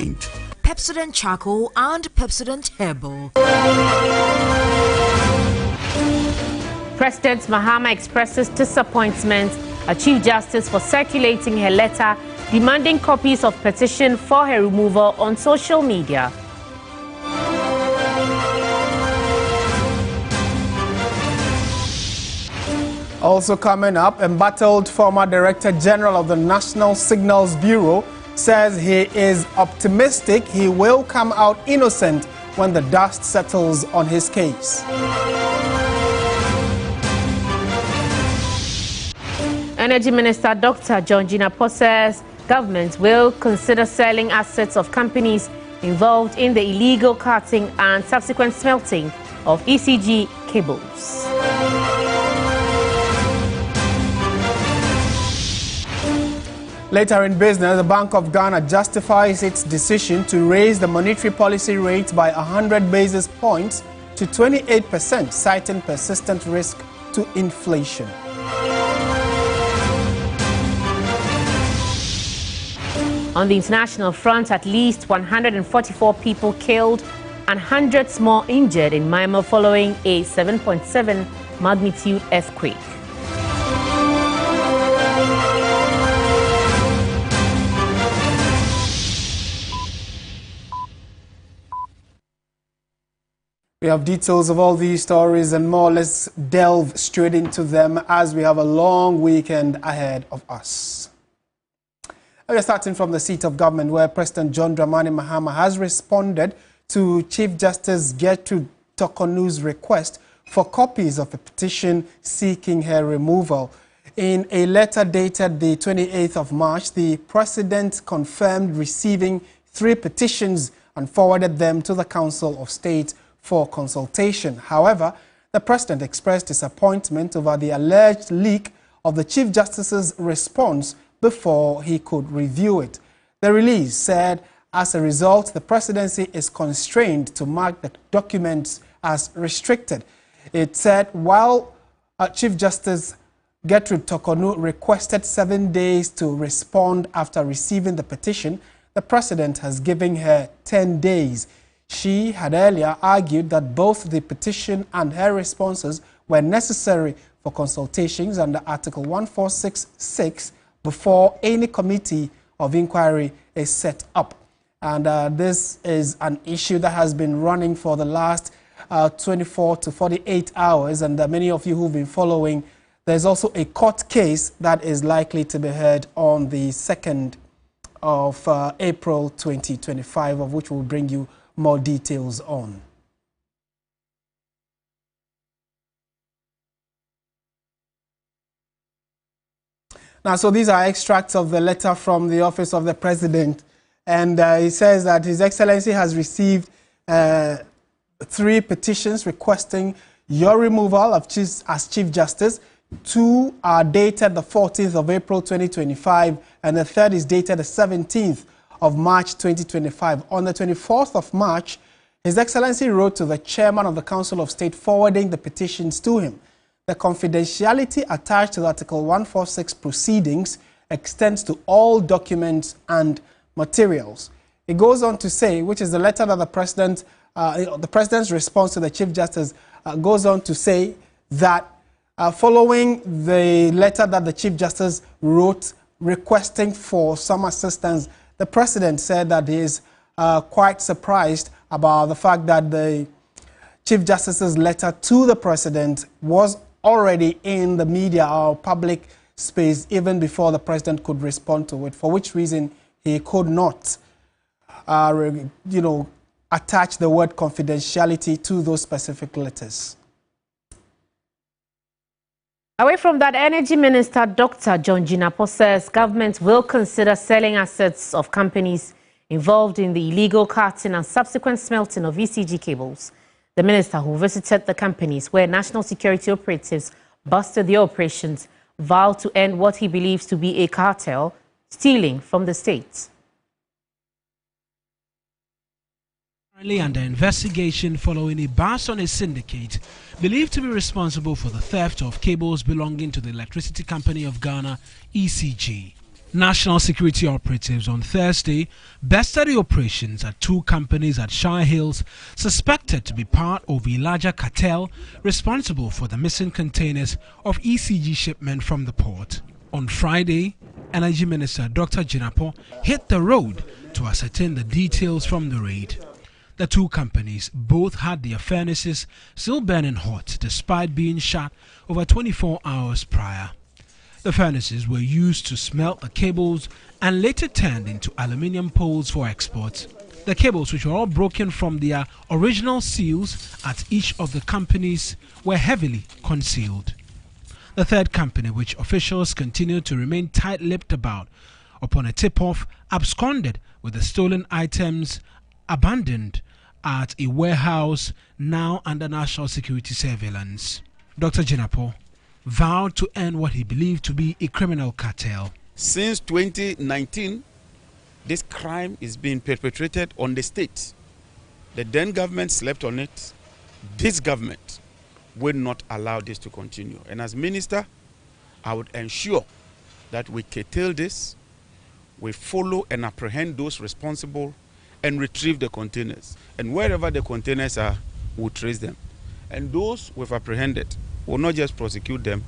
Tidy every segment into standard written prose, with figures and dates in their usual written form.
paint, Pepsodent Charcoal and Pepsodent Herbal. President Mahama expresses disappointment at Chief Justice for circulating her letter demanding copies of petition for her removal on social media. Also coming up, embattled former Director General of the National Signals Bureau says he is optimistic he will come out innocent when the dust settles on his case. Energy Minister Dr. John Jinapor says government will consider selling assets of companies involved in the illegal cutting and subsequent smelting of ECG cables. Later in business, the Bank of Ghana justifies its decision to raise the monetary policy rate by 100 basis points to 28%, citing persistent risk to inflation. On the international front, at least 144 people killed and hundreds more injured in Myanmar following a 7.7 magnitude earthquake. We have details of all these stories and more. Let's delve straight into them as we have a long weekend ahead of us. We're starting from the seat of government, where President John Dramani Mahama has responded to Chief Justice Gertrude Tokonu's request for copies of a petition seeking her removal. In a letter dated the 28th of March, the President confirmed receiving 3 petitions and forwarded them to the Council of State for consultation. However, the President expressed disappointment over the alleged leak of the Chief Justice's response before he could review it. The release said, as a result, the Presidency is constrained to mark the documents as restricted. It said, while Chief Justice Gertrude Tokonu requested 7 days to respond after receiving the petition, the President has given her 10 days. She had earlier argued that both the petition and her responses were necessary for consultations under Article 1466 before any committee of inquiry is set up. And this is an issue that has been running for the last 24 to 48 hours. And many of you who've been following, there's also a court case that is likely to be heard on the 2nd of April 2025, of which we'll bring you more details on. Now, so these are extracts of the letter from the Office of the President, and he says that His Excellency has received 3 petitions requesting your removal as Chief Justice. 2 are dated the 14th of April 2025, and the 3rd is dated the 17th of March 2025. On the 24th of March, His Excellency wrote to the Chairman of the Council of State forwarding the petitions to him. The confidentiality attached to Article 146 proceedings extends to all documents and materials. It goes on to say, which is the letter that the President's response to the Chief Justice goes on to say that following the letter that the Chief Justice wrote requesting for some assistance, the President said that he is quite surprised about the fact that the Chief Justice's letter to the President was already in the media or public space even before the President could respond to it, for which reason he could not, attach the word confidentiality to those specific letters. Away from that, Energy Minister Dr. John Jinapor says government will consider selling assets of companies involved in the illegal cutting and subsequent smelting of ECG cables. The minister, who visited the companies where national security operatives busted their operations, vowed to end what he believes to be a cartel, stealing from the state. Currently under investigation following a bust on a syndicate believed to be responsible for the theft of cables belonging to the Electricity Company of Ghana, ECG. National security operatives on Thursday bested the operations at two companies at Shire Hills suspected to be part of a larger cartel responsible for the missing containers of ECG shipment from the port. On Friday, Energy Minister Dr. Jinapo hit the road to ascertain the details from the raid. The two companies both had their furnaces still burning hot despite being shut over 24 hours prior. The furnaces were used to smelt the cables and later turned into aluminium poles for export. The cables, which were all broken from their original seals at each of the companies, were heavily concealed. The third company, which officials continued to remain tight-lipped about, upon a tip-off, absconded with the stolen items abandoned at a warehouse now under national security surveillance. Dr. Jinapo vowed to end what he believed to be a criminal cartel. Since 2019, this crime is being perpetrated on the state. The then government slept on it. This government will not allow this to continue. And as minister, I would ensure that we curtail this, we follow and apprehend those responsible and retrieve the containers. And wherever the containers are, we'll trace them. And those we've apprehended, we'll not just prosecute them,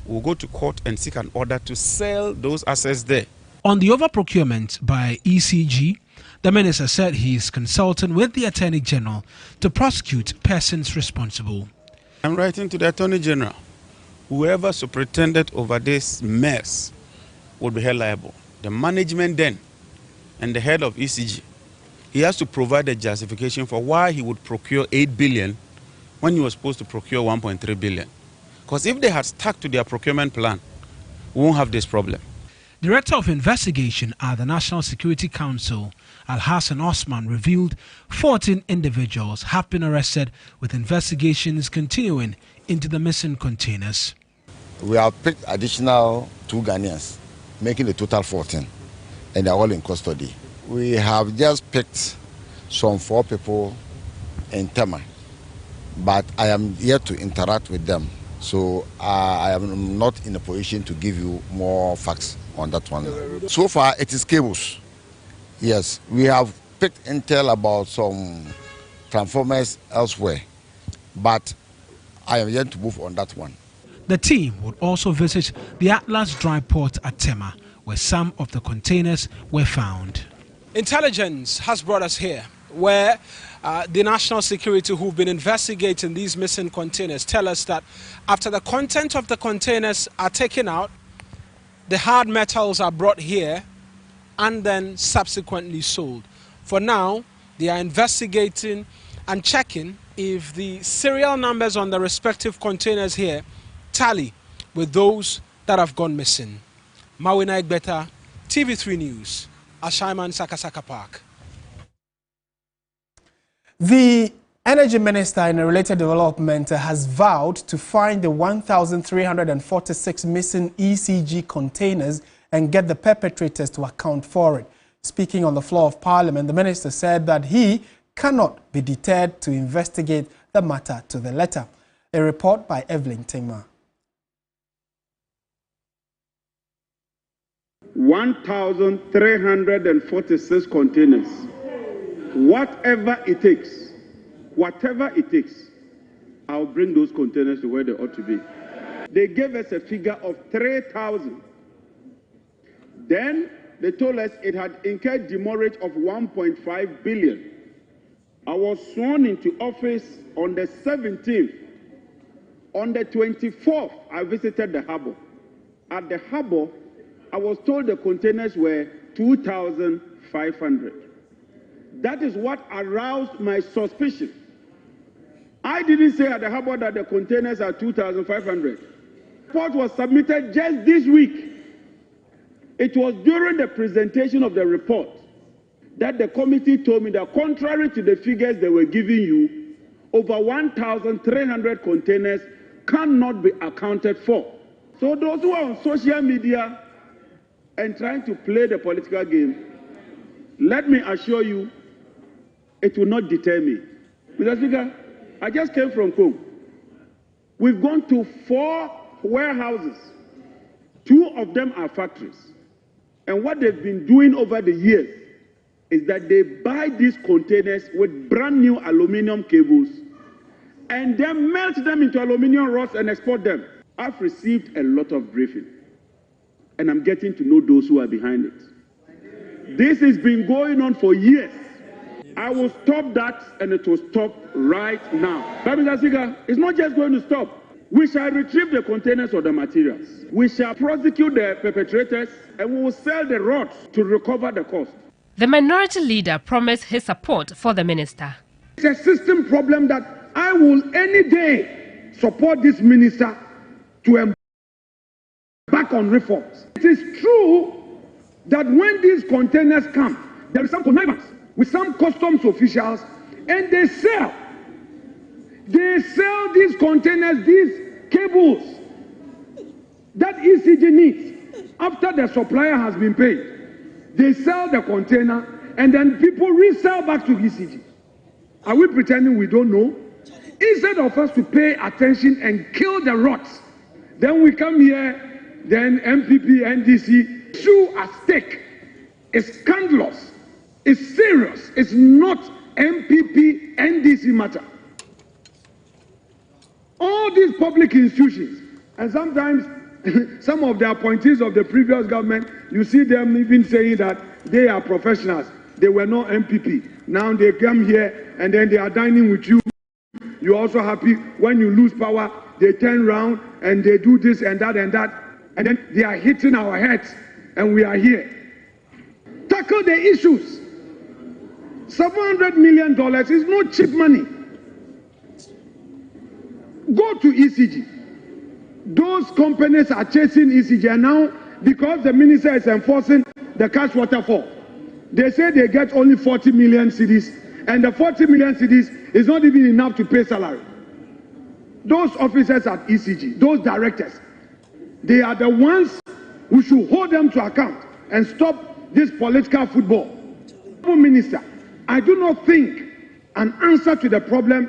we'll go to court and seek an order to sell those assets there. On the over-procurement by ECG, the minister said he is consulting with the Attorney General to prosecute persons responsible. I'm writing to the Attorney General. Whoever superintended over this mess will be held liable. The management then and the head of ECG, he has to provide a justification for why he would procure 8 billion when he was supposed to procure 1.3 billion. Because if they had stuck to their procurement plan, we won't have this problem. Director of Investigation at the National Security Council, Al-Hassan Osman, revealed 14 individuals have been arrested, with investigations continuing into the missing containers. We have picked additional 2 Ghanaians, making the total 14, and they're all in custody. We have just picked some 4 people in Tema, but I am yet to interact with them, so I am not in a position to give you more facts on that one. So far, it is cables. Yes, we have picked intel about some transformers elsewhere, but I am yet to move on that one. The team would also visit the Atlas Dry Port at Tema, where some of the containers were found. Intelligence has brought us here, where the national security who've been investigating these missing containers tell us that after the content of the containers are taken out, the hard metals are brought here and then subsequently sold. For now, they are investigating and checking if the serial numbers on the respective containers here tally with those that have gone missing. Mawina Egbeta, TV3 News, Ashaiman Sakasaka Park. The Energy Minister in a related development has vowed to find the 1,346 missing ECG containers and get the perpetrators to account for it. Speaking on the floor of Parliament, the minister said that he cannot be deterred to investigate the matter to the letter. A report by Evelyn Tingma. 1,346 containers. Whatever it takes, I'll bring those containers to where they ought to be. They gave us a figure of 3,000. Then they told us it had incurred demurrage of 1.5 billion. I was sworn into office on the 17th. On the 24th, I visited the harbour. At the harbour, I was told the containers were 2,500. That is what aroused my suspicion. I didn't say at the harbour that the containers are 2,500. The report was submitted just this week. It was during the presentation of the report that the committee told me that contrary to the figures they were giving you, over 1,300 containers cannot be accounted for. So those who are on social media and trying to play the political game, let me assure you, it will not deter me. Mr. Speaker, I just came from home. We've gone to 4 warehouses. 2 of them are factories. And what they've been doing over the years is that they buy these containers with brand new aluminum cables and then melt them into aluminum rods and export them. I've received a lot of briefing, and I'm getting to know those who are behind it. This has been going on for years. I will stop that, and it will stop right now. Mr. Speaker, it's not just going to stop. We shall retrieve the containers or the materials. We shall prosecute the perpetrators, and we will sell the rods to recover the cost. The minority leader promised his support for the minister. It's a system problem that I will any day support this minister to embark on reforms. It is true that when these containers come, there is some connivance with some customs officials, and they sell these containers, these cables that ECG needs after the supplier has been paid. They sell the container, and then people resell back to ECG. Are we pretending we don't know? Instead of us to pay attention and kill the rots, then we come here, then MPP, NDC, issue at stake is scandalous, it's serious, it's not MPP, NDC matter. All these public institutions, and sometimes some of the appointees of the previous government, you see them even saying that they are professionals. They were not MPP. Now they come here and then they are dining with you. You're also happy. When you lose power, they turn around and they do this and that and that. And then they are hitting our heads and we are here. Tackle the issues. $700 million is not cheap money. Go to ECG. Those companies are chasing ECG, and now because the minister is enforcing the cash waterfall, they say they get only 40 million cedis, and the 40 million cedis is not even enough to pay salary. Those officers at ECG, those directors, they are the ones who should hold them to account and stop this political football. Minister, I do not think an answer to the problem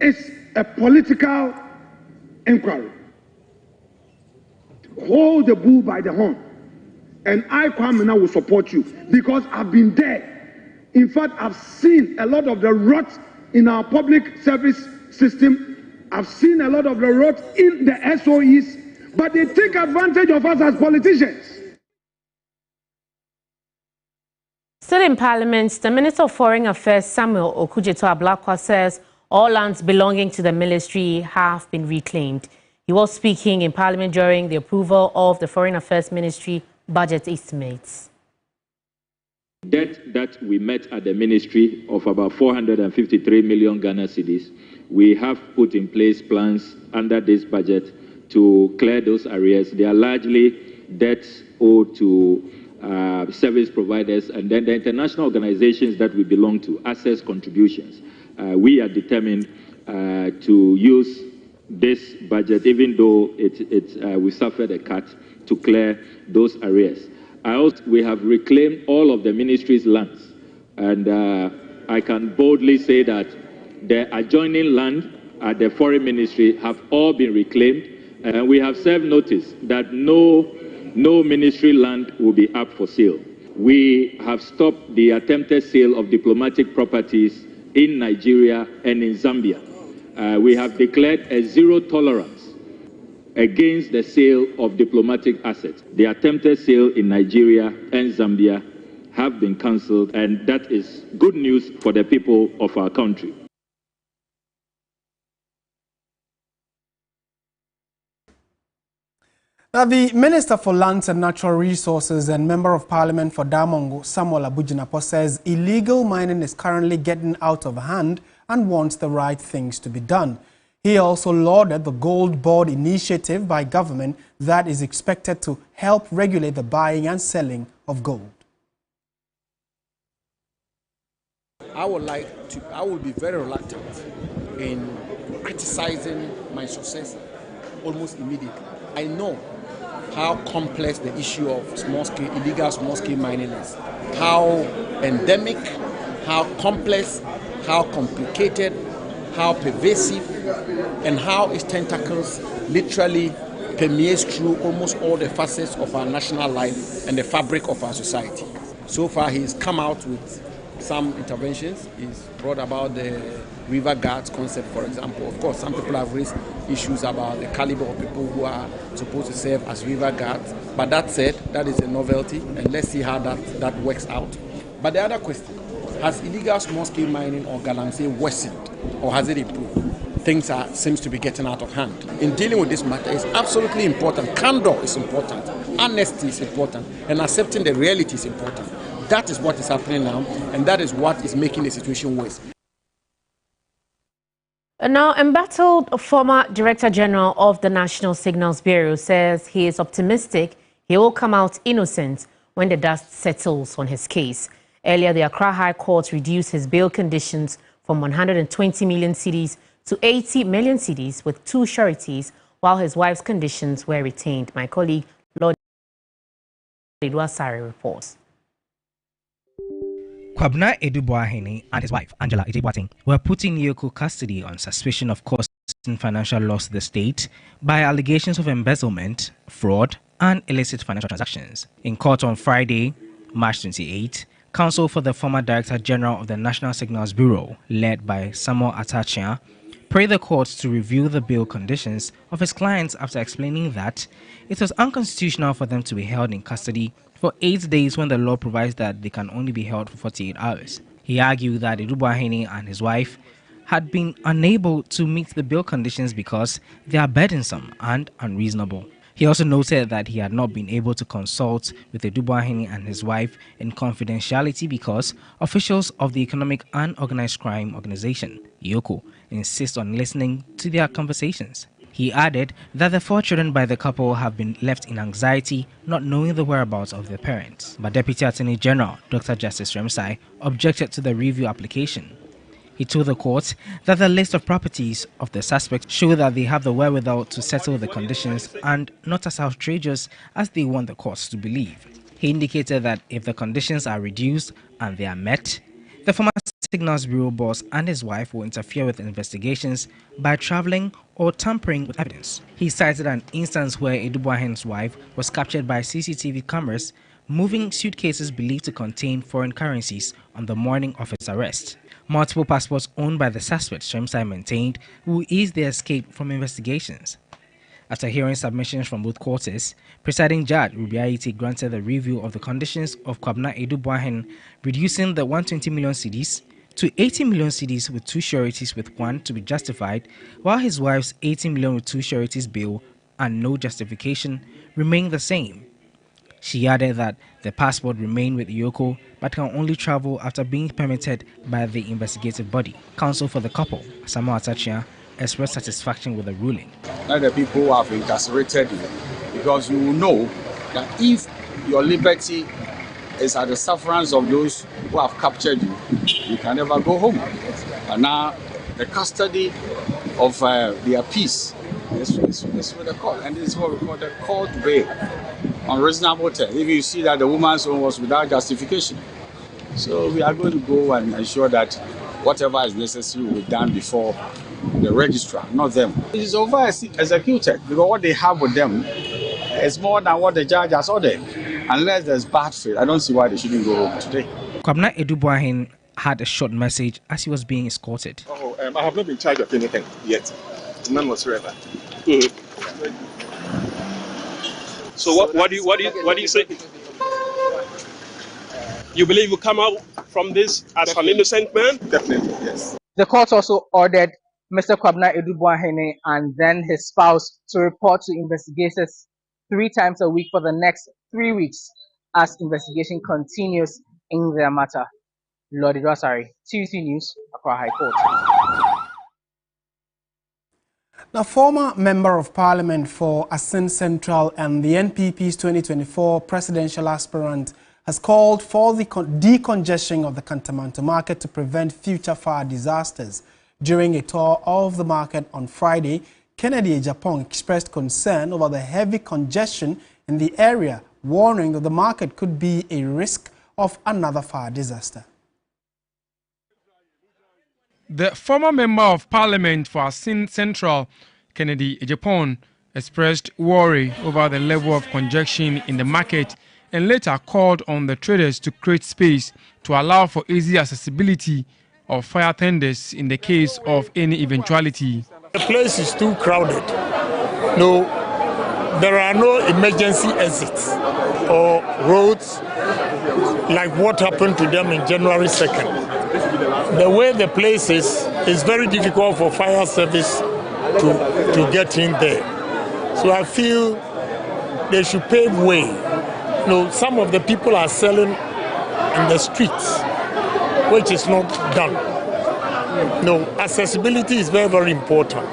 is a political inquiry. Hold the bull by the horn. And I, Kwame, will support you because I've been there. In fact, I've seen a lot of the rot in our public service system. I've seen a lot of the rot in the SOEs, but they take advantage of us as politicians. Still in Parliament, the Minister of Foreign Affairs, Samuel Okudzeto-Ablakwa, says all lands belonging to the ministry have been reclaimed. He was speaking in Parliament during the approval of the Foreign Affairs Ministry budget estimates. Debt that we met at the ministry of about 453 million Ghana cedis, we have put in place plans under this budget to clear those arrears. They are largely debts owed to service providers and then the international organizations that we belong to, access contributions. We are determined to use this budget, even though we suffered a cut, to clear those arrears. We have reclaimed all of the ministry's lands, and I can boldly say that the adjoining land at the foreign ministry have all been reclaimed, and we have served notice that no ministry land will be up for sale. We have stopped the attempted sale of diplomatic properties in Nigeria and in Zambia. We have declared a zero tolerance against the sale of diplomatic assets. The attempted sale in Nigeria and Zambia have been cancelled, and that is good news for the people of our country. Now, the Minister for Lands and Natural Resources and Member of Parliament for Damongo, Samuel Abujinapo, says illegal mining is currently getting out of hand and wants the right things to be done. He also lauded the Gold Board initiative by government that is expected to help regulate the buying and selling of gold. I would be very reluctant in criticizing my successor almost immediately. I know how complex the issue of illegal small-scale mining is, how endemic, how complex, how complicated, how pervasive, and how its tentacles literally permeates through almost all the facets of our national life and the fabric of our society. So far, he's come out with some interventions. He's brought about the river guards concept, for example. Of course, some people have raised issues about the caliber of people who are supposed to serve as river guards. But that said, that is a novelty, and let's see how that works out. But the other question, has illegal small-scale mining or Galamsey worsened, or has it improved? Things seems to be getting out of hand. In dealing with this matter, it's absolutely important. Candor is important. Honesty is important. And accepting the reality is important. That is what is happening now, and that is what is making the situation worse. A now embattled former Director General of the National Signals Bureau says he is optimistic he will come out innocent when the dust settles on his case. Earlier, the Accra High Court reduced his bail conditions from 120 million cedis to 80 million cedis with 2 sureties, while his wife's conditions were retained. My colleague, Lord Edwasari, reports. Kwabna Edubuahene and his wife, Angela Ejebwating, were put in Yoko custody on suspicion of causing financial loss to the state by allegations of embezzlement, fraud, and illicit financial transactions. In court on Friday, March 28, counsel for the former Director General of the National Signals Bureau, led by Samuel Atachia, prayed the court to review the bail conditions of his clients after explaining that it was unconstitutional for them to be held in custody for 8 days when the law provides that they can only be held for 48 hours. He argued that Edubuahene and his wife had been unable to meet the bail conditions because they are burdensome and unreasonable. He also noted that he had not been able to consult with Edubuahene and his wife in confidentiality because officials of the Economic and Organized Crime Organization, Yoko, insist on listening to their conversations. He added that the 4 children by the couple have been left in anxiety, not knowing the whereabouts of their parents. But Deputy Attorney General Dr. Justice Remsai objected to the review application. He told the court that the list of properties of the suspects show that they have the wherewithal to settle the conditions and not as outrageous as they want the courts to believe. He indicated that if the conditions are reduced and they are met, the former Signals Bureau boss and his wife will interfere with investigations by traveling or tampering with evidence. He cited an instance where Edubuahene's wife was captured by CCTV cameras moving suitcases believed to contain foreign currencies on the morning of his arrest. Multiple passports owned by the suspects, Shemsai maintained, will ease their escape from investigations. After hearing submissions from both quarters, Presiding Judge Rubiaiti granted the review of the conditions of Kwabna Edubuahene, reducing the 120 million cedis to 80 million cedis with 2 sureties with 1 to be justified, while his wife's 80 million with 2 sureties bail and no justification remained the same. She added that the passport remained with Yoko but can only travel after being permitted by the investigative body. Counsel for the couple, Samuel Atachia, expressed satisfaction with the ruling. Now the people who have incarcerated you, because you will know that if your liberty is at the sufferance of those who have captured you, you can never go home. And now the custody of their peace is with the court, and this is what we call the court bail on reasonable terms. If you see that the woman's own was without justification. So we are going to go and ensure that whatever is necessary will be done before the registrar, not them. It is over executed because what they have with them is more than what the judge has ordered. Unless there's bad faith, I don't see why they shouldn't go home today. Kwabna Edubuahene had a short message as he was being escorted. I have not been charged of anything yet. None whatsoever. So what do you say? You believe you come out from this as an innocent man? Definitely, yes. The court also ordered Mr. Kwabna Edubuahene and then his spouse to report to investigators 3 times a week for the next 3 weeks as investigation continues in their matter. Lord Idwasari, TV3 News, Accra High Court. Now, former Member of Parliament for Asiedu Central and the NPP's 2024 presidential aspirant has called for the decongestion of the Kantamanto market to prevent future fire disasters. During a tour of the market on Friday, Kennedy Ejapong expressed concern over the heavy congestion in the area, warning that the market could be a risk of another fire disaster. The former Member of Parliament for Asiedu Central, Kennedy Ejapong, expressed worry over the level of congestion in the market and later called on the traders to create space to allow for easy accessibility of fire tenders in the case of any eventuality. The place is too crowded. No, there are no emergency exits or roads like what happened to them in January 2nd. The way the place is very difficult for fire service to get in there. So I feel they should pave way. Some of the people are selling in the streets, which is not done. Accessibility is very, very important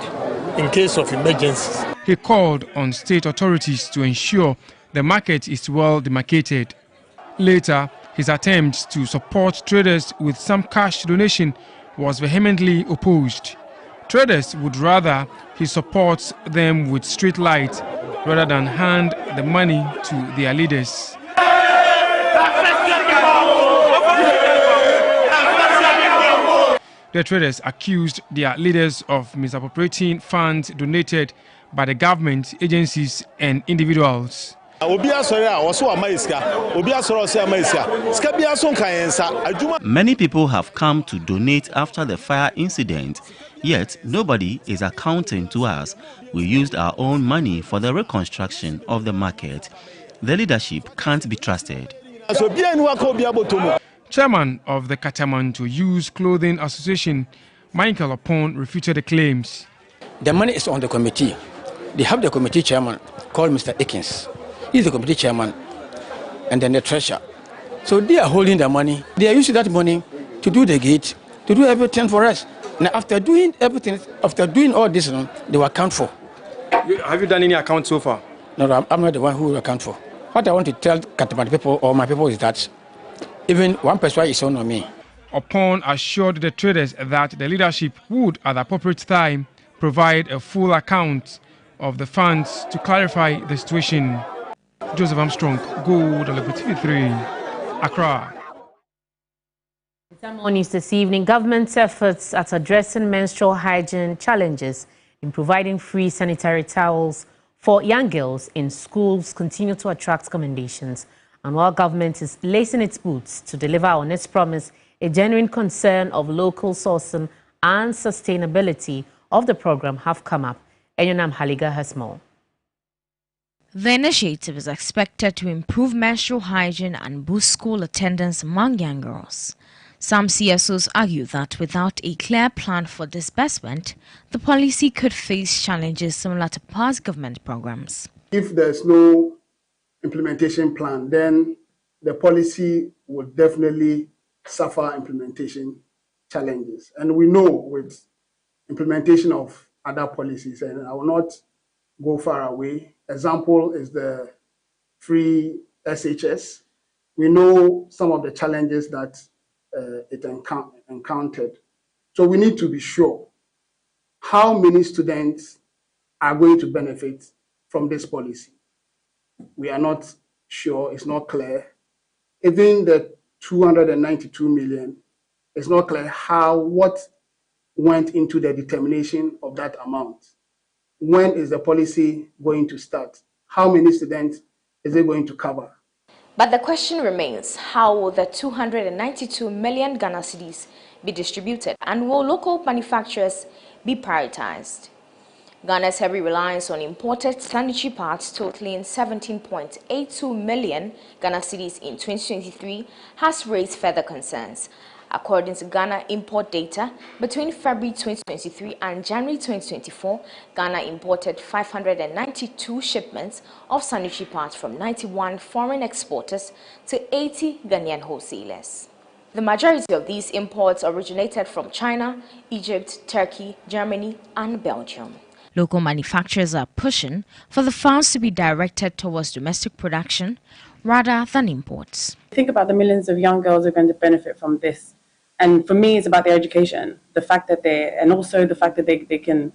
in case of emergencies. He called on state authorities to ensure the market is well demarcated. Later, his attempt to support traders with some cash donation was vehemently opposed. Traders would rather he supports them with street light rather than hand the money to their leaders. The traders accused their leaders of misappropriating funds donated by the government, agencies and individuals. Many people have come to donate after the fire incident, yet nobody is accounting to us. We used our own money for the reconstruction of the market. The leadership can't be trusted. Chairman of the Katamanto Used Clothing Association, Michael Opon, refuted the claims. The money is on the committee. They have the committee chairman called Mr. Akins. He's the committee chairman and then the treasurer. So they are holding the money. They are using that money to do the gate, to do everything for us. Now after doing everything, after doing all this, they will account for. Have you done any account so far? No, I'm not the one who will account for. What I want to tell Katamanto people or my people is that even one person is on me. Opon assured the traders that the leadership would, at the appropriate time, provide a full account of the funds to clarify the situation. Joseph Armstrong, Gold, TV3, Accra. In some more news this evening, government's efforts at addressing menstrual hygiene challenges in providing free sanitary towels for young girls in schools continue to attract commendations. And while government is lacing its boots to deliver on its promise, a genuine concern of local sourcing and sustainability of the program have come up. Enyonam Haliga has more. The initiative is expected to improve menstrual hygiene and boost school attendance among young girls. Some CSOs argue that without a clear plan for disbursement, the policy could face challenges similar to past government programs. If there's no implementation plan, then the policy will definitely suffer implementation challenges. And we know with implementation of other policies, and I will not go far away. Example is the free SHS. We know some of the challenges that it encountered. So we need to be sure how many students are going to benefit from this policy. We are not sure, it's not clear. Even the 292 million, it's not clear what went into the determination of that amount. When is the policy going to start? How many students is it going to cover? But the question remains, how will the 292 million Ghana cedis be distributed, and will local manufacturers be prioritized? Ghana's heavy reliance on imported sanitary parts totaling 17.82 million Ghana cedis in 2023 has raised further concerns. According to Ghana import data, between February 2023 and January 2024, Ghana imported 592 shipments of sanitary parts from 91 foreign exporters to 80 Ghanaian wholesalers. The majority of these imports originated from China, Egypt, Turkey, Germany, and Belgium. Local manufacturers are pushing for the funds to be directed towards domestic production rather than imports. Think about the millions of young girls who are going to benefit from this. And for me, it's about their education, the fact that they can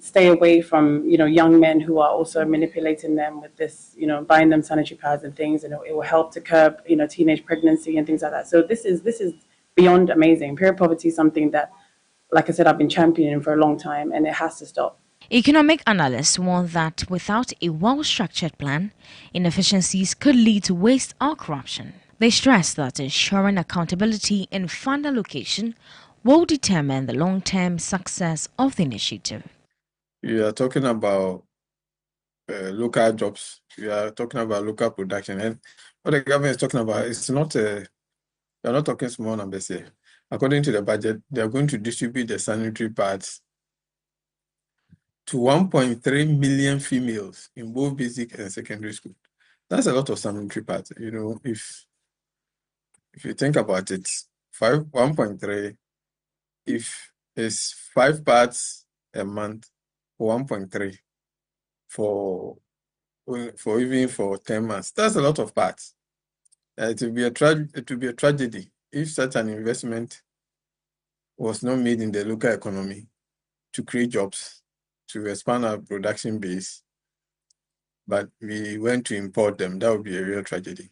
stay away from, young men who are also manipulating them with this, buying them sanitary pads and things, and it will help to curb, teenage pregnancy and things like that. So this is beyond amazing. Period poverty is something that, like I said, I've been championing for a long time, and it has to stop. Economic analysts warn that without a well-structured plan, inefficiencies could lead to waste or corruption. They stress that ensuring accountability in fund allocation will determine the long-term success of the initiative. You are talking about local jobs. You are talking about local production. And what the government is talking about is not, we are not talking small numbers here. According to the budget, they are going to distribute the sanitary pads to 1.3 million females in both basic and secondary school. That's a lot of sanitary pads. You know, if you think about it, 1.3, if it's 5 pads a month, 1.3 for even for 10 months, that's a lot of pads. It will be a tragedy if such an investment was not made in the local economy to create jobs, to expand our production base, but we went to import them. That would be a real tragedy.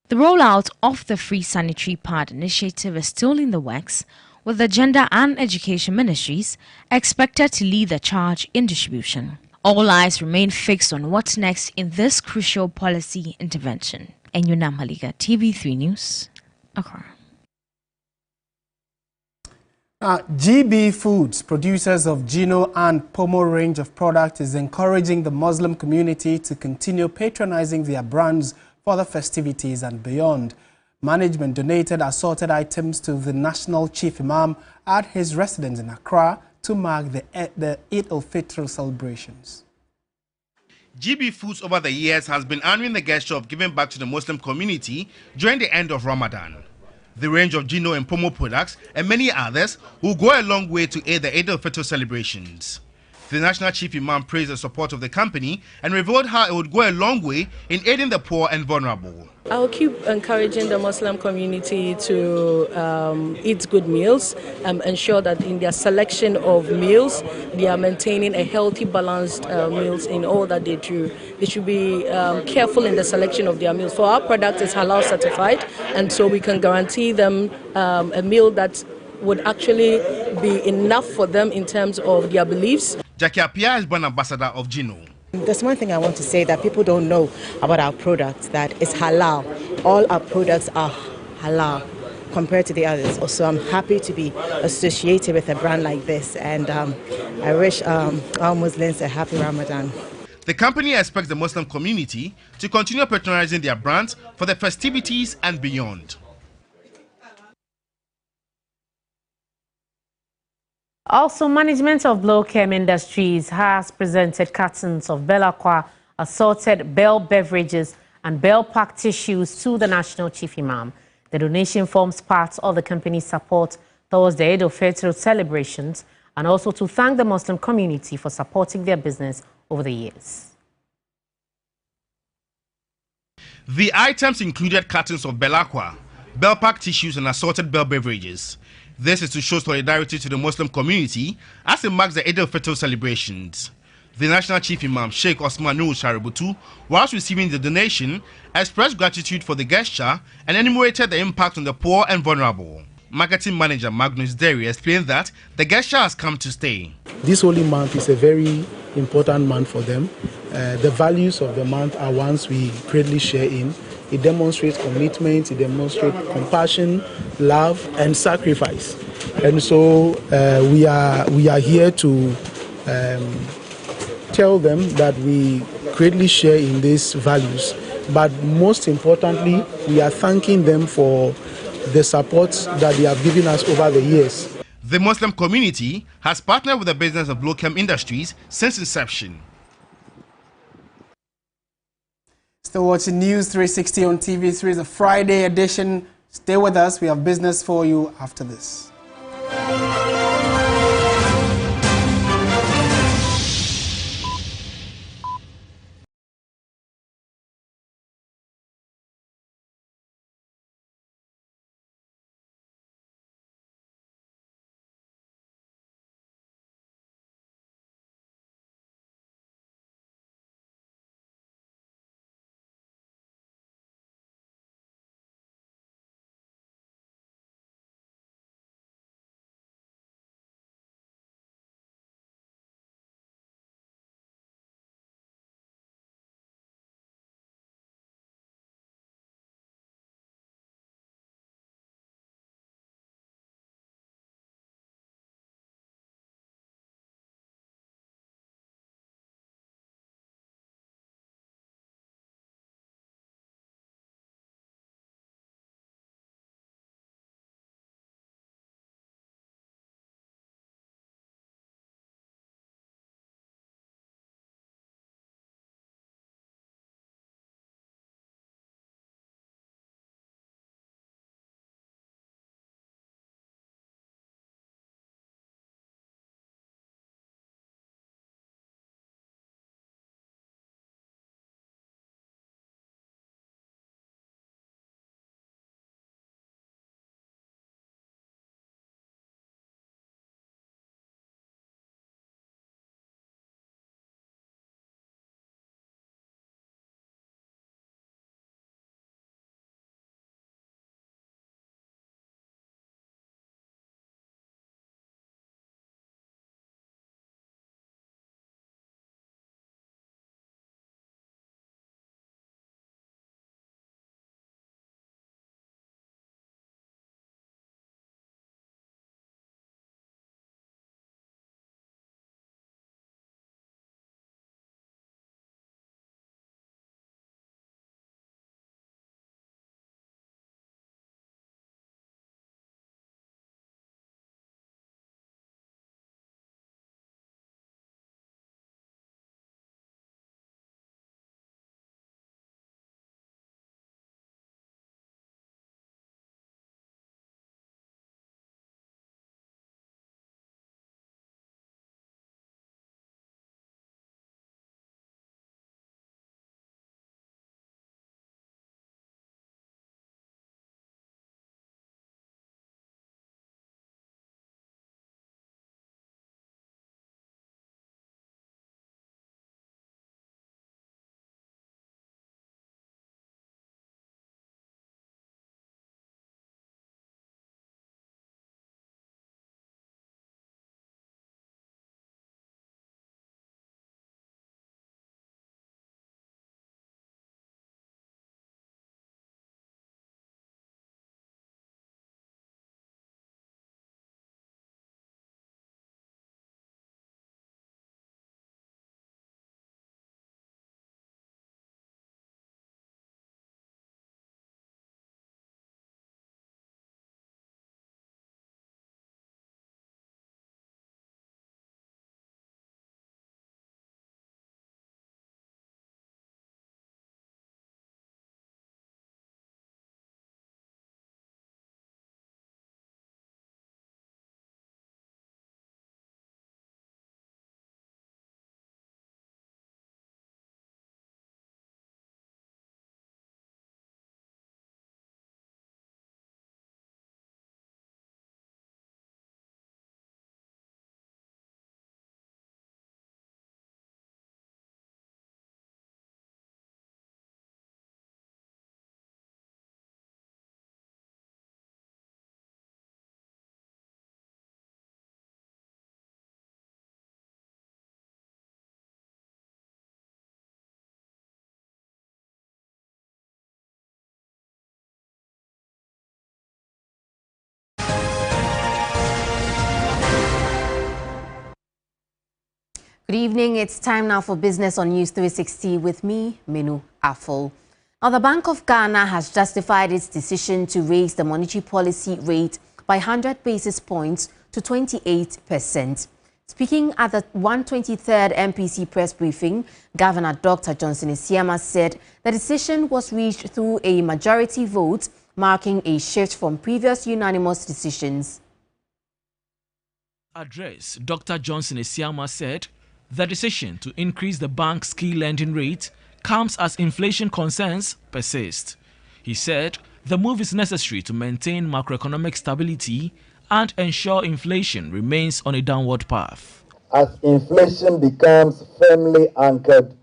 The rollout of the free sanitary pad initiative is still in the works, with the Gender and Education Ministries expected to lead the charge in distribution. All eyes remain fixed on what's next in this crucial policy intervention. Enyuna Maliga, TV3 News, Accra. GB Foods, producers of Gino and Pomo range of products, is encouraging the Muslim community to continue patronizing their brands for the festivities and beyond. Management donated assorted items to the National Chief Imam at his residence in Accra to mark the Eid al-Fitr celebrations. GB Foods over the years has been honoring the gesture of giving back to the Muslim community during the end of Ramadan. The range of Gino and Pomo products and many others will go a long way to aid the Eid al-Fitr celebrations. The National Chief Imam praised the support of the company and revealed how it would go a long way in aiding the poor and vulnerable. I will keep encouraging the Muslim community to eat good meals, ensure that in their selection of meals, they are maintaining a healthy, balanced meals in all that they do. They should be careful in the selection of their meals. For our product is halal certified, and so we can guarantee them a meal that would actually be enough for them in terms of their beliefs. Jackie Apia is brand ambassador of Gino. There's one thing I want to say that people don't know about our products, that it's halal. All our products are halal compared to the others. Also, I'm happy to be associated with a brand like this, and I wish all Muslims a happy Ramadan. The company expects the Muslim community to continue patronizing their brands for the festivities and beyond. Also, management of Blochem Industries has presented cartons of Belaqua, assorted Bell beverages and Bell pack tissues to the National Chief Imam. The donation forms part of the company's support towards the Eid al-Fitr celebrations and also to thank the Muslim community for supporting their business over the years. The items included cartons of Belaqua, Bell pack tissues and assorted Bell beverages. This is to show solidarity to the Muslim community as it marks the Eid al-Fitr celebrations. The National Chief Imam, Sheikh Osman Nur Shaributu, whilst receiving the donation, expressed gratitude for the gesture and enumerated the impact on the poor and vulnerable. Marketing Manager Magnus Derry explained that the gesture has come to stay. This holy month is a very important month for them. The values of the month are ones we greatly share in. It demonstrates commitment, it demonstrates compassion, love, and sacrifice. And so we are here to tell them that we greatly share in these values. But most importantly, we are thanking them for the support that they have given us over the years. The Muslim community has partnered with the business of Blochem Industries since inception. Still watching News 360 on TV3, the Friday edition. Stay with us. We have business for you after this. Good evening. It's time now for Business on News 360 with me, Minu Afol. Now, the Bank of Ghana has justified its decision to raise the monetary policy rate by 100 basis points to 28%. Speaking at the 123rd MPC press briefing, Governor Dr. Johnson Isiama said the decision was reached through a majority vote, marking a shift from previous unanimous decisions. Address, Dr. Johnson Isiama said the decision to increase the bank's key lending rate comes as inflation concerns persist. He said the move is necessary to maintain macroeconomic stability and ensure inflation remains on a downward path. As inflation becomes firmly anchored,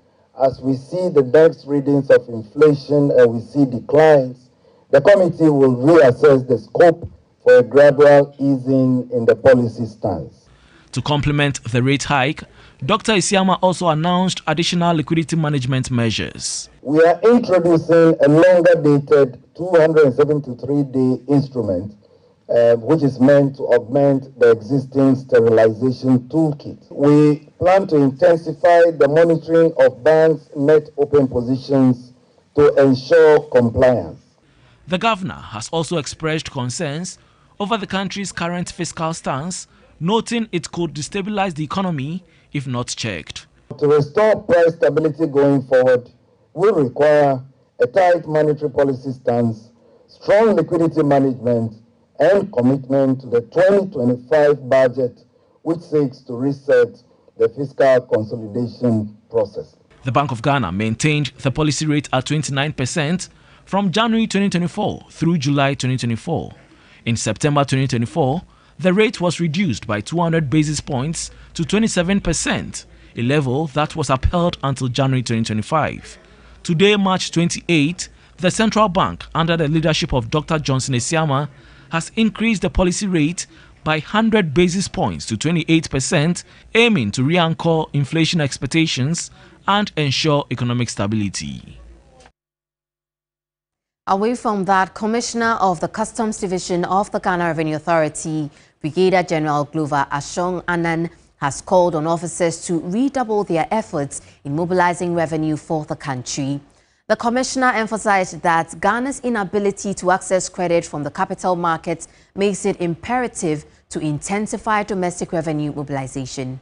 as we see the next readings of inflation and we see declines, the committee will reassess the scope for a gradual easing in the policy stance. To complement the rate hike, Dr. Isiama also announced additional liquidity management measures. We are introducing a longer-dated 273-day instrument, which is meant to augment the existing sterilization toolkit. We plan to intensify the monitoring of banks' net open positions to ensure compliance. The governor has also expressed concerns over the country's current fiscal stance, noting it could destabilize the economy if not checked. To restore price stability going forward will require a tight monetary policy stance, strong liquidity management, and commitment to the 2025 budget, which seeks to reset the fiscal consolidation process. The Bank of Ghana maintained the policy rate at 29% from January 2024 through July 2024. In September 2024, the rate was reduced by 200 basis points to 27%, a level that was upheld until January 2025. Today, March 28, the central bank, under the leadership of Dr. Johnson Isiama, has increased the policy rate by 100 basis points to 28%, aiming to re-anchor inflation expectations and ensure economic stability. Away from that, Commissioner of the Customs Division of the Ghana Revenue Authority, Brigadier General Glover Ashong Anan, has called on officers to redouble their efforts in mobilizing revenue for the country. The commissioner emphasized that Ghana's inability to access credit from the capital markets makes it imperative to intensify domestic revenue mobilization.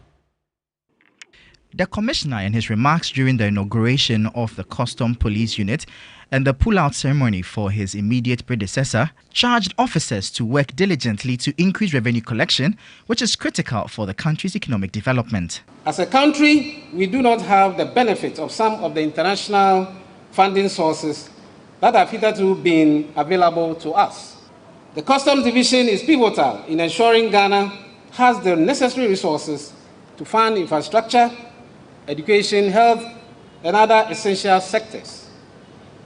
The commissioner, in his remarks during the inauguration of the Custom Police Unit and the pull-out ceremony for his immediate predecessor, charged officers to work diligently to increase revenue collection, which is critical for the country's economic development. As a country, we do not have the benefit of some of the international funding sources that have hitherto been available to us. The Customs Division is pivotal in ensuring Ghana has the necessary resources to fund infrastructure, education, health, and other essential sectors.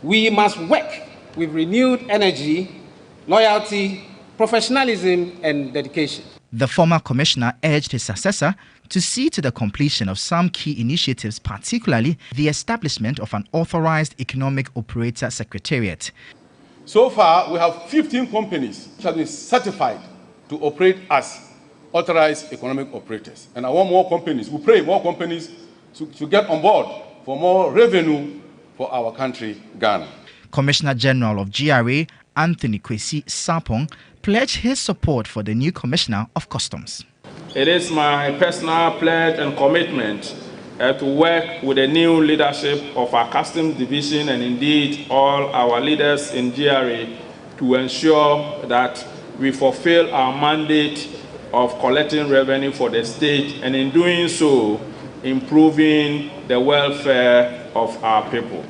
We must work with renewed energy, loyalty, professionalism, and dedication. The former commissioner urged his successor to see to the completion of some key initiatives, particularly the establishment of an authorized economic operator secretariat. So far, we have 15 companies which have been certified to operate as authorized economic operators. And I want more companies, we pray more companies to get on board for more revenue for our country, Ghana. Commissioner General of GRA, Anthony Kwesi Sapong, pledged his support for the new Commissioner of Customs. It is my personal pledge and commitment to work with the new leadership of our Customs Division and indeed all our leaders in GRA to ensure that we fulfill our mandate of collecting revenue for the state and in doing so, improving the welfare of our people.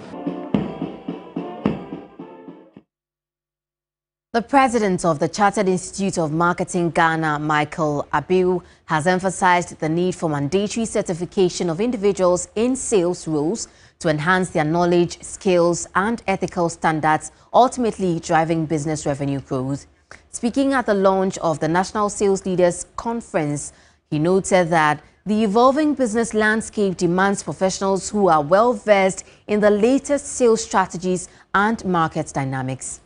The president of the Chartered Institute of Marketing Ghana, Michael Abiu, has emphasized the need for mandatory certification of individuals in sales roles to enhance their knowledge, skills, and ethical standards, ultimately driving business revenue growth. Speaking at the launch of the National Sales Leaders Conference, he noted that the evolving business landscape demands professionals who are well-versed in the latest sales strategies and market dynamics.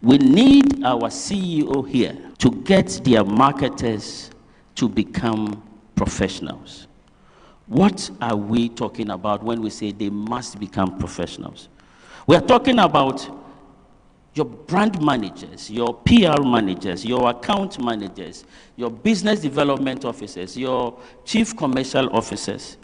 We need our CEO here to get their marketers to become professionals. What are we talking about when we say they must become professionals? We are talking about your brand managers, your PR managers, your account managers, your business development officers, your chief commercial officers,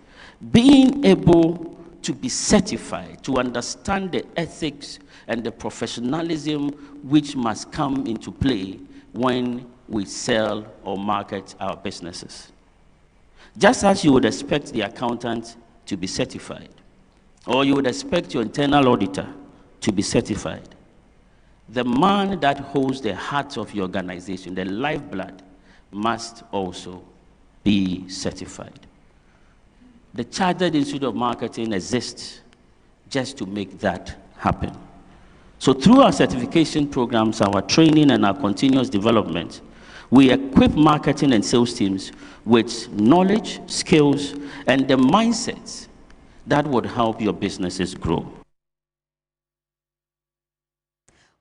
being able to be certified, to understand the ethics and the professionalism which must come into play when we sell or market our businesses. Just as you would expect the accountant to be certified, or you would expect your internal auditor to be certified, the man that holds the heart of your organization, the lifeblood, must also be certified. The Chartered Institute of Marketing exists just to make that happen. So through our certification programs, our training, and our continuous development, we equip marketing and sales teams with knowledge, skills, and the mindsets that would help your businesses grow.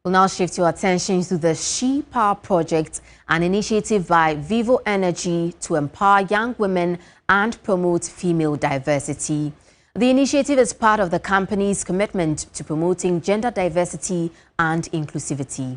We'll now shift your attention to the She Power Project, an initiative by Vivo Energy to empower young women and promote female diversity. The initiative is part of the company's commitment to promoting gender diversity and inclusivity.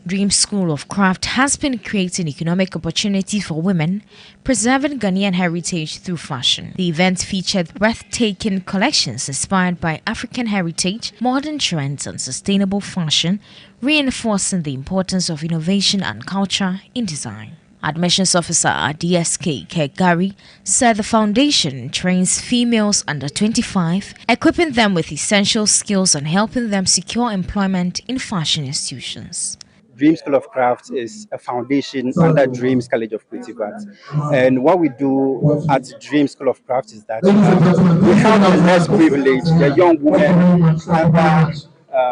Dream School of Craft has been creating economic opportunity for women, preserving Ghanaian heritage through fashion. The event featured breathtaking collections inspired by African heritage, modern trends, and sustainable fashion, reinforcing the importance of innovation and culture in design. Admissions officer at DSK, Kegari, said the foundation trains females under 25, equipping them with essential skills and helping them secure employment in fashion institutions. Dream School of Crafts is a foundation under Dreams College of Creative Arts. And what we do at Dream School of Crafts is that we help the less privileged, the young women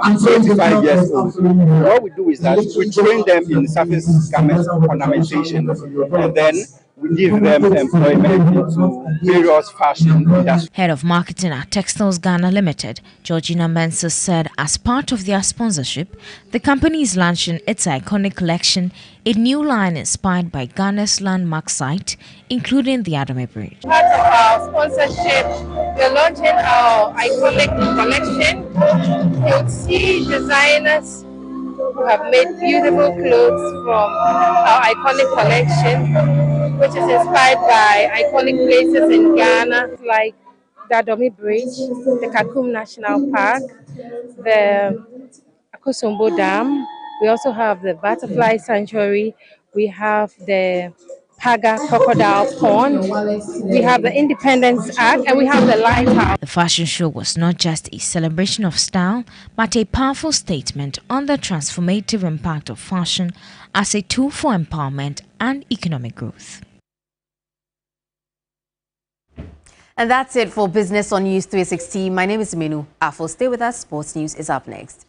under 25 years old. What we do is that we train them in surface garment ornamentation, and then we give them employment into various fashion industries. Head of Marketing at Textiles Ghana Limited, Georgina Mensah, said as part of their sponsorship, the company is launching its iconic collection, a new line inspired by Ghana's landmark site, including the Adome Bridge. Part of our sponsorship, we're launching our iconic collection. You'll see designers who have made beautiful clothes from our iconic collection, which is inspired by iconic places in Ghana like the Adome Bridge, the Kakum National Park, the Akosombo Dam. We also have the Butterfly Sanctuary. We have the Paga Crocodile Pond. We have the Independence Arc, and we have the Lighthouse. The fashion show was not just a celebration of style, but a powerful statement on the transformative impact of fashion as a tool for empowerment and economic growth. And that's it for Business on News 360. My name is Minu Afo. Stay with us. Sports News is up next.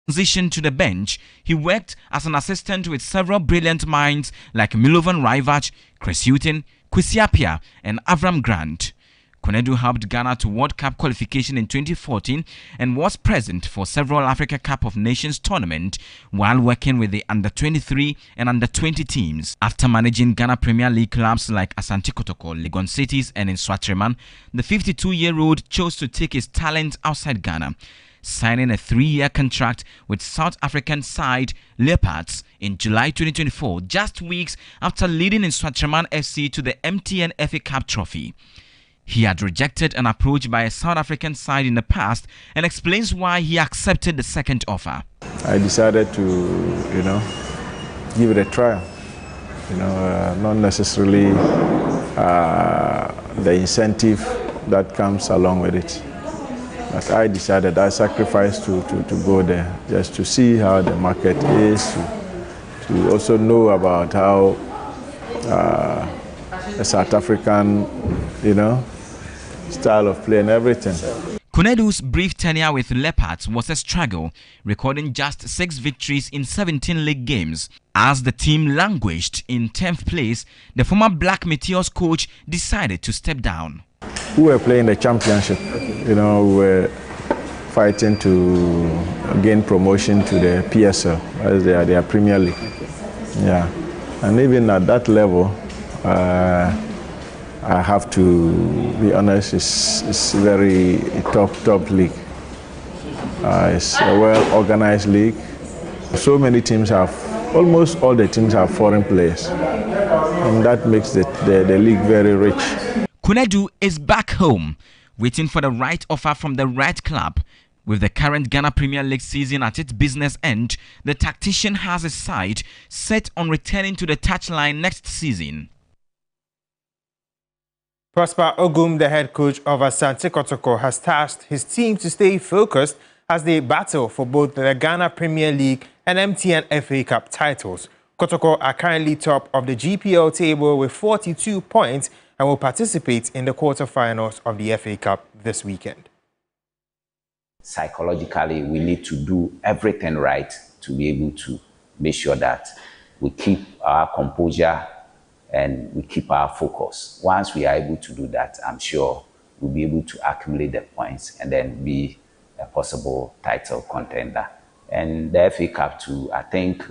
transition to the bench, he worked as an assistant with several brilliant minds like Milovan Raivac, Chris Hughton, Kwesi Appiah, and Avram Grant. Konadu helped Ghana to World Cup qualification in 2014 and was present for several Africa Cup of Nations tournament while working with the under-23 and under-20 teams. After managing Ghana Premier League clubs like Asante Kotoko, Legon Cities and in Swatreman, the 52-year-old chose to take his talent outside Ghana, signing a 3-year contract with South African side Leopards in July 2024, just weeks after leading in Swatreman FC to the MTN FA Cup trophy. He had rejected an approach by a South African side in the past and explains why he accepted the second offer. I decided to, give it a try. Not necessarily the incentive that comes along with it. But I decided, I sacrificed to go there just to see how the market is, to also know about how the South African, style of play and everything. Konedu's brief tenure with Leopards was a struggle, recording just 6 victories in 17 league games. As the team languished in 10th place, the former Black Meteors coach decided to step down. We were playing the championship, we were fighting to gain promotion to the PSL, as their Premier League. Yeah, and even at that level, I have to be honest, it's very top league. It's a well-organized league. So many teams almost all the teams have foreign players. And that makes the league very rich. Konedu is back home, waiting for the right offer from the right club. With the current Ghana Premier League season at its business end, the tactician has his side set on returning to the touchline next season. Prosper Ogum, the head coach of Asante Kotoko, has tasked his team to stay focused as they battle for both the Ghana Premier League and MTN FA Cup titles. Kotoko are currently top of the GPL table with 42 points and will participate in the quarterfinals of the FA Cup this weekend. Psychologically, we need to do everything right to be able to make sure that we keep our composure and we keep our focus. Once we are able to do that, I'm sure we'll be able to accumulate the points and then be a possible title contender. And the FA Cup too, I think,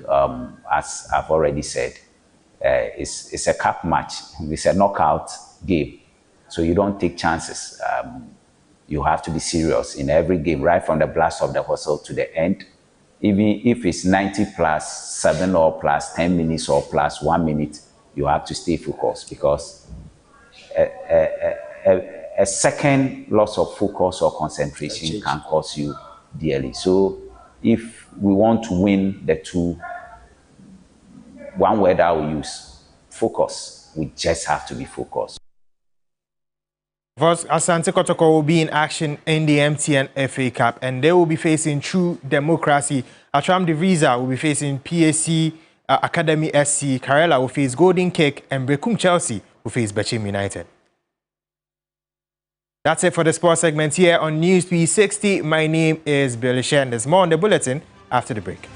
as I've already said, it's a cup match. It's a knockout game. So you don't take chances. You have to be serious in every game, right from the blast of the whistle to the end. Even if it's 90 plus 7 or plus 10 minutes or plus 1 minute, you have to stay focused, because a second loss of focus or concentration can cost you dearly. So if we want to win the two, one word I will use, focus. We just have to be focused. First, Asante Kotoko will be in action in the MTN FA Cup, and they will be facing True Democracy. Atram Divisa will be facing PAC Academy SC. Karela will face Golden Cake, and Brekum Chelsea will face Bechim United. That's it for the sports segment here on News P60. My name is Billy Shen. There's more on the bulletin after the break.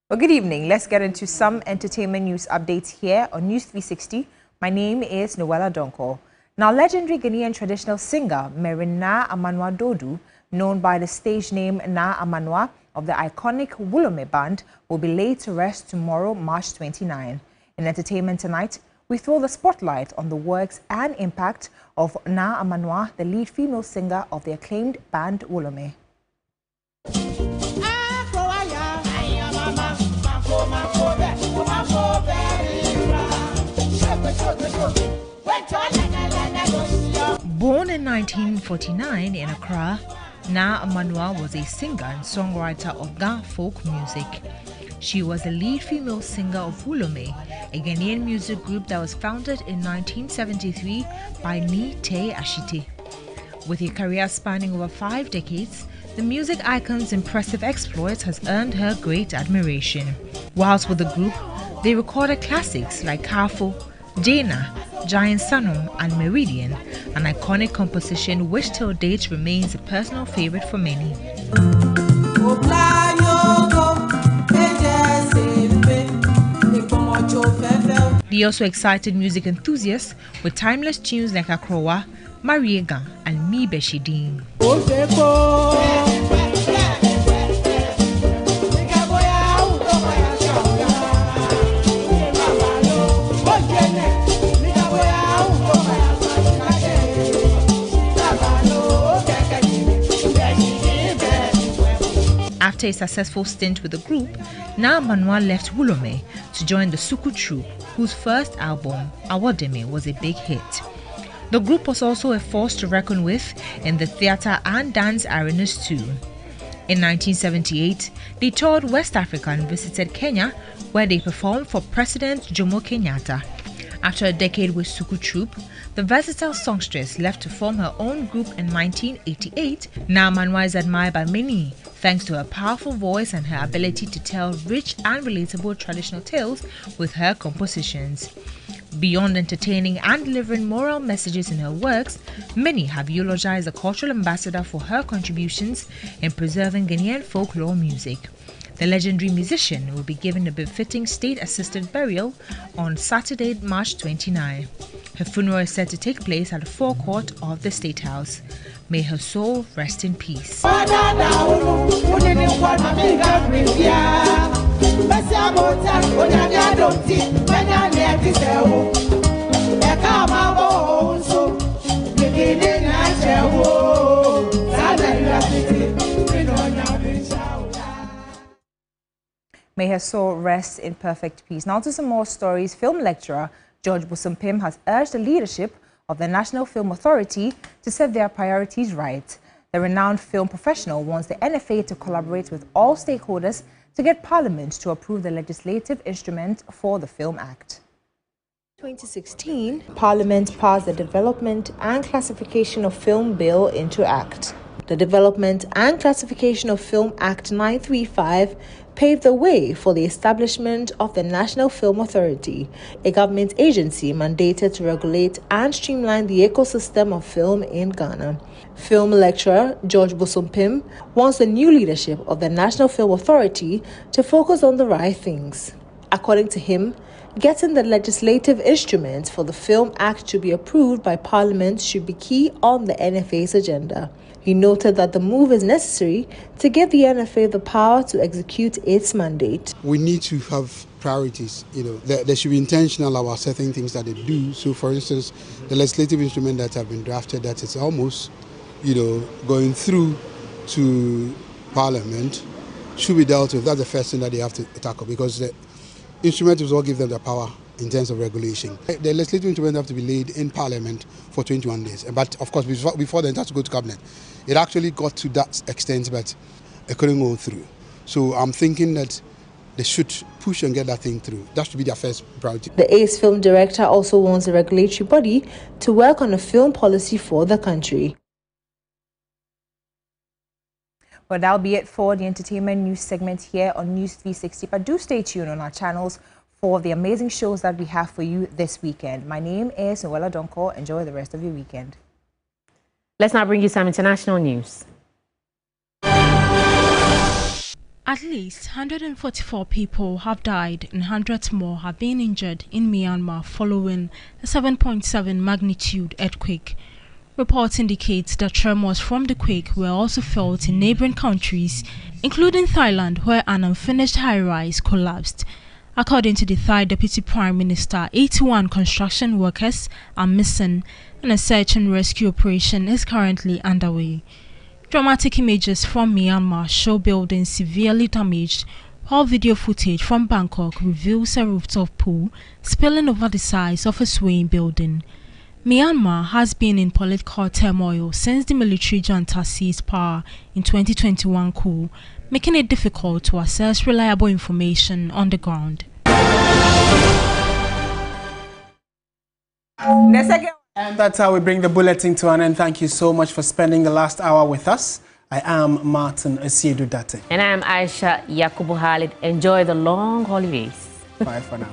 Well, good evening. Let's get into some entertainment news updates here on News 360. My name is Noella Donko. Now, legendary Ghanaian traditional singer Merina Amanwa Dodu, known by the stage name Na Amanwa of the iconic Wulome Band, will be laid to rest tomorrow, March 29. In entertainment tonight, we throw the spotlight on the works and impact of Na Amanwa, the lead female singer of the acclaimed band Wulome. Born in 1949 in Accra, Na Amanwa was a singer and songwriter of Ga folk music. She was the lead female singer of Wulome, a Ghanaian music group that was founded in 1973 by Ni Te Ashite. With a career spanning over 5 decades, the music icon's impressive exploits has earned her great admiration. Whilst with the group, they recorded classics like Kafo, Jaina, Giant Sanum and Meridian, an iconic composition which till date remains a personal favorite for many. They also excited music enthusiasts with timeless tunes like Akrowa, Mariega and Mi Beshidin. After a successful stint with the group, Na Amanwa left Wulome to join the Suku troupe, whose first album, Awodeme, was a big hit. The group was also a force to reckon with in the theatre and dance arenas too. In 1978, they toured West Africa and visited Kenya, where they performed for President Jomo Kenyatta. After a decade with Suku troupe, the versatile songstress left to form her own group in 1988. Na Amanwa is admired by many, thanks to her powerful voice and her ability to tell rich and relatable traditional tales with her compositions. Beyond entertaining and delivering moral messages in her works, many have eulogized the cultural ambassador for her contributions in preserving Ghanaian folklore music. The legendary musician will be given a befitting state-assisted burial on Saturday, March 29. Her funeral is set to take place at the forecourt of the State House. May her soul rest in peace. May her soul rest in perfect peace. Now to some more stories. Film lecturer George Busumpim has urged the leadership of the National Film Authority to set their priorities right. The renowned film professional wants the NFA to collaborate with all stakeholders to get Parliament to approve the legislative instrument for the Film Act. 2016, Parliament passed the Development and Classification of Film Bill into Act. The Development and Classification of Film Act 935 paved the way for the establishment of the National Film Authority, a government agency mandated to regulate and streamline the ecosystem of film in Ghana. Film lecturer George Busumpim wants the new leadership of the National Film Authority to focus on the right things. According to him, getting the legislative instruments for the Film Act to be approved by Parliament should be key on the NFA's agenda. He noted that the move is necessary to give the NFA the power to execute its mandate. We need to have priorities. They should be intentional about certain things that they do. So, for instance, the legislative instrument that have been drafted that is almost, going through to Parliament should be dealt with. That's the first thing that they have to tackle, because the instrument will give them the power in terms of regulation. The legislative instruments have to be laid in Parliament for 21 days. But of course, before then, it has to go to Cabinet. It actually got to that extent, but it couldn't go through. So I'm thinking that they should push and get that thing through. That should be their first priority. The ACE film director also wants the regulatory body to work on a film policy for the country. Well, that'll be it for the entertainment news segment here on News 360. But do stay tuned on our channels for the amazing shows that we have for you this weekend. My name is Noella Donko. Enjoy the rest of your weekend. Let's now bring you some international news. At least 144 people have died and hundreds more have been injured in Myanmar following a 7.7 magnitude earthquake. Reports indicate that tremors from the quake were also felt in neighboring countries, including Thailand, where an unfinished high-rise collapsed. According to the Thai Deputy Prime Minister, 81 construction workers are missing and a search and rescue operation is currently underway. Dramatic images from Myanmar show buildings severely damaged, while video footage from Bangkok reveals a rooftop pool spilling over the sides of a swaying building. Myanmar has been in political turmoil since the military junta seized power in 2021 coup, making it difficult to access reliable information on the ground. And that's how we bring the bulletin to an end. Thank you so much for spending the last hour with us. I am Martin Asiedu Dartey. And I am Ayisha Yakubu. Enjoy the long holidays. Bye for now.